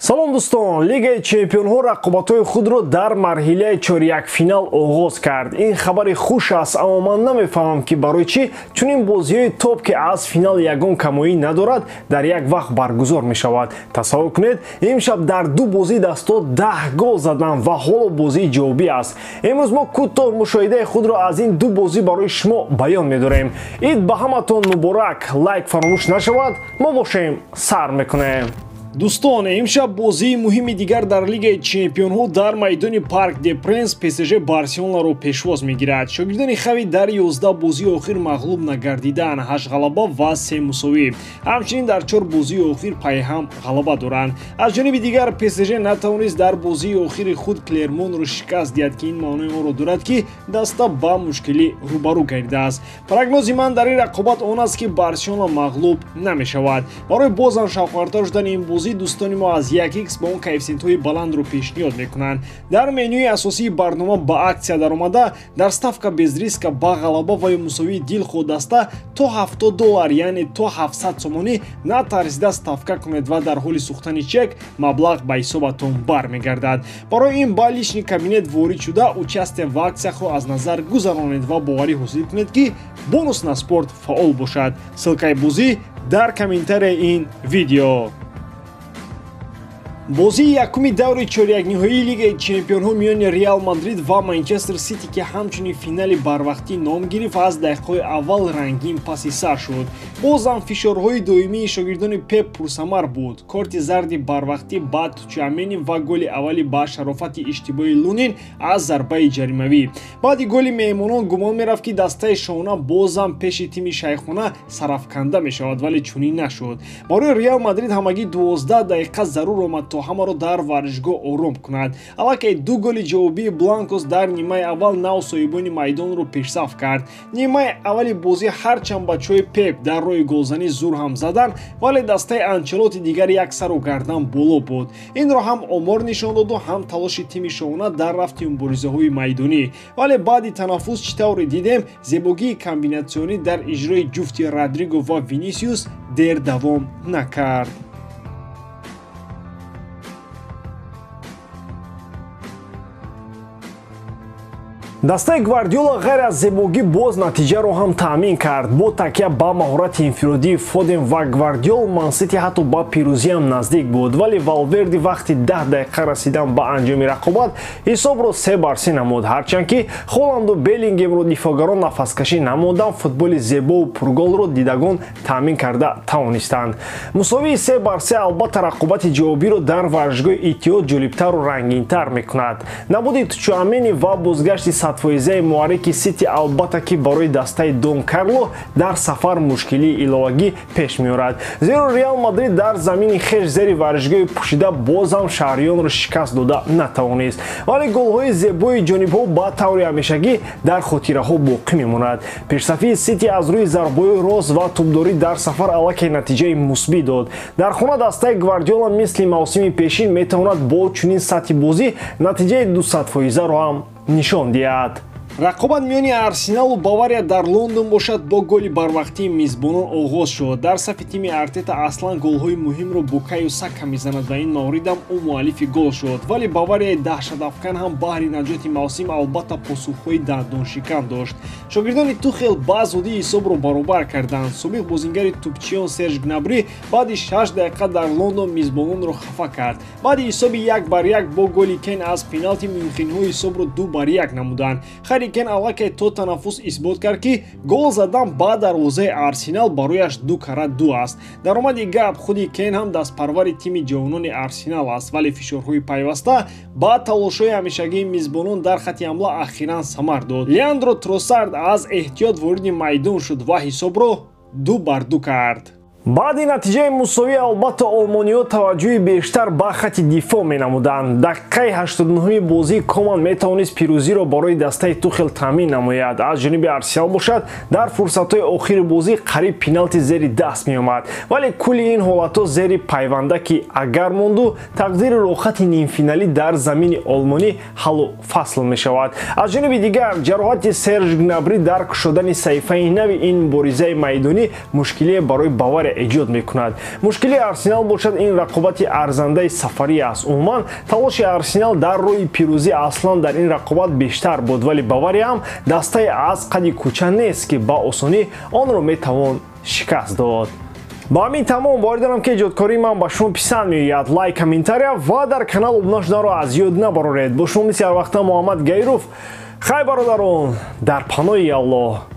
салом дӯстон, Лигаи Чемпионҳо рақобатҳои худро дар марҳилаи чорякфинал оғоз кард. Ин хабари хуш аст, аммо ман намефаҳмам ки барои чӣ чунин бозиҳои топ ки аз финал ягон камоӣ надорад дар як вақт баргузор мешавад. Тасаввур кунед, имшаб дар ду бозии дастҳо 10 гол задан ва ҳоло бозии ҷавобӣ аст. Имрӯз мо кӯтоҳ мушоҳидаи худро аз ин ду бозӣ барои шумо баён медорем. Ид ба ҳаматон муборак, лайк фаромӯш нашавад. Мо бошем сар мекунем. Дӯстон, имшаб бозии муҳими дигар дар Лигаи Чемпионҳо дар майдони Парк де Пренс ПСЖ Барселонаро пешвоз мегирад. Шогирдони Хави дар 11 бозии охир мағлуб нагардиданд, 8 ғалаба ва 3 мусовӣ. Ҳамчунин дар 4 бозии охир пайҳам ғалаба доранд. Аз ҷониби дигар ПСЖ натавонист дар бозии охири худ Клермонро шикаст диҳад ки ин маънои онро дорад ки даста ба мушкилӣ рӯбарӯ гардидааст. Прогнози ман дар ин рақобат он аст ки Барселона мағлуб намешавад. Барои бозам шавқовартар шудан ин бозӣ дӯстони мо аз 1x ба он коэффициентҳои баландро пешниҳод мекунанд. Дар менюи асосии барнома ба аксия даромада, дар ставка без риска ба ғалаба ва ё мусовии дилхоҳ даста то $70, яъне то 700 сомонӣ натарсида ставка кунед ва дар ҳоли сӯхтани чек маблағ ба ҳисобатон бармегардад. Барои ин ба лични кабинет ворид шуда участие в аксияҳро аз назар гузаронед ва боварӣ ҳосил кунед ки бонус на спорт фаъол бошад. Ссилкаи бозӣ дар комментарияи ин видео. бозии якуми даври чорякниҳоии Лигаи Чемпионҳо миёни Реал Мадрид ва Манчестер Сити ки ҳамчунин финали барвақтӣ ном гирифт, аз дақиқаҳои аввал рангин паси сар шуд. Бозам фишорҳои доимии шогирдони Пеп пурсамар буд. Корти зарди барвақтӣ ба Тучамени ва голи аввали ба шарофати иштибоҳи Лунин аз зарбаи ҷаримавӣ. Баъди голи меҳмонон гумон мерафт ки дастаи шона бозам пеши тими шайхона сарафканда мешавад, вале чунин нашуд. Барои Реал Мадрид ҳамагӣ 12 дақиқа зарур омад то ҳамаро дар варзишгоҳ ором кунад. Аллакай ду голи ҷавобии Бланкос дар нимаи аввал нав соҳибони майдонро пешсаф кард. Нимаи аввали бозӣ ҳарчанд бачаҳои Пеп дар роҳи голзанӣ зур ҳам задан, вале дастаи Анчелоти дигар як сару гардан боло буд. Инро ҳам омор нишон доду, ҳам талоши тими шоҳона дар рафти муборизаҳои майдонӣ. Вале баъди танаффус чӣ тавре дидем, зебогии комбинатсионӣ дар иҷрои ҷуфти Родриго ва Винисиус дер давом накард. дастаи Гвардиола ғайр аз зебогӣ боз натиҷаро ҳам таъмин кард. Бо такя ба маҳорати инфиродии Фоден ва Гвардиол, Ман-Сити ҳатто ба пирӯзиам наздик буд, вале Валверди вақти 10 дақиқа расидан ба анҷоми рақобат ҳисобро 3-3 намуд. Ҳарчанд ки Холланду Беллингемро дифоъгарон нафаскашӣ намуданд, футболи зебову пурголро дидагон таъмин карда тавонистанд. Мусовии 3-3 албатта рақобати ҷавобиро дар варзишгоҳи Иттиҳод ҷолибтару рангинтар мекунад. Набуди Тучамени ва бозгашти фоизаи муҳаррики Сити албатта ки барои дастаи Дон Карло дар сафар мушкилии иловагӣ пеш меорад. Зеро Реал Мадрид дар замини хеш зери варзишгоҳи пӯшида бозам шаҳриёнро шикаст дода натавонист. Вале голҳои зебои ҷонибҳо ба таври ҳамешагӣ дар хотираҳо боқӣ мемонад. Пешсафии Сити аз рӯи зарбаҳои рост ва тӯбдорӣ дар сафар аллакай натиҷаи мусбит дод. Дар хона дастаи Гвардиола мисли мавсими пешин метавонад бо чунин сатҳи бозӣ натиҷаи 200%-ро ҳам нишон диҳад. рақобат миёни Арсеналу Бавария дар Лондон бошад. Бо голи барвақтии мизбонон оғоз шуд. Дар сафи тими Артета аслан голҳои муҳимро Букайо Сака мезанад ва ин мавридам ӯ муаллифи гол шуд. Вале Баварияи даҳшатафкан ҳам баҳри наҷоти мавсим албатта посухҳои дандоншикан дошт. Шогирдони Тухел ба зудӣ ҳисобро баробар карданд. Собиқ бозингари тӯбчиён Серж Гнабри баъди 6 дақиқа дар Лондон мизбононро хафа кард. Баъди ҳисоби 1-1 бо голи Кен аз пеналти мюнхениҳо ҳисобро 2-1 намуданд. Кен аллакай то танаффус исбот кард ки гол задан ба дарвозаи Арсенал барояш 2-2 аст. Дар омади гап, худи Кен ҳам дастпарвари тими ҷавонони Арсенал аст, вале фишорҳои пайваста ба талошҳои ҳамешагии мизбонон дар хати ҳамла ахиран самар дод. Леандро Тросард аз эҳтиёт вориди майдон шуд ва ҳисобро 2-2 кард. баъди натиҷаи мусовӣ албатта олмониҳо таваҷҷӯҳи бештар ба хати дифоъ менамуданд. Дақиқаи 89 бозии Коман метавонист пирӯзиро барои дастаи Тухел таъмин намояд. Аз ҷониби Арсенал бошад, дар фурсатҳои охири бозӣ қариб пеналти зери даст меомад, вале кулли ин ҳолатҳо зери пайванда ки агар монду, тақдири рохати нимфиналӣ дар замини олмонӣ ҳаллу фасл мешавад. Аз ҷониби дигар, ҷароҳати Серж Гнабри дар кушодани саҳифаи нави ин муборизаи майдонӣ мушкилие барои Бавария ҳамоя эҷод мекунад. Мушкили Арсенал бошад ин рақобати арзандаи сафарӣ аст. Умуман талоши Арсенал дар рӯи пирӯзӣ аслан дар ин рақобат бештар буд, вале Бавария ҳам дастаи аз қади кӯча нест ки ба осонӣ онро метавон шикаст дод. ба ҳамин тамом бори дорам ки эҷодкории ман ба шумо писанд меояд. Лайк, комментария ва дар канал обуна шуданро аз ёд набароред. Бо шумо мисли ҳар вақта Муҳаммад Гайров. Хай бародарон, дар паноҳи Аллоҳ.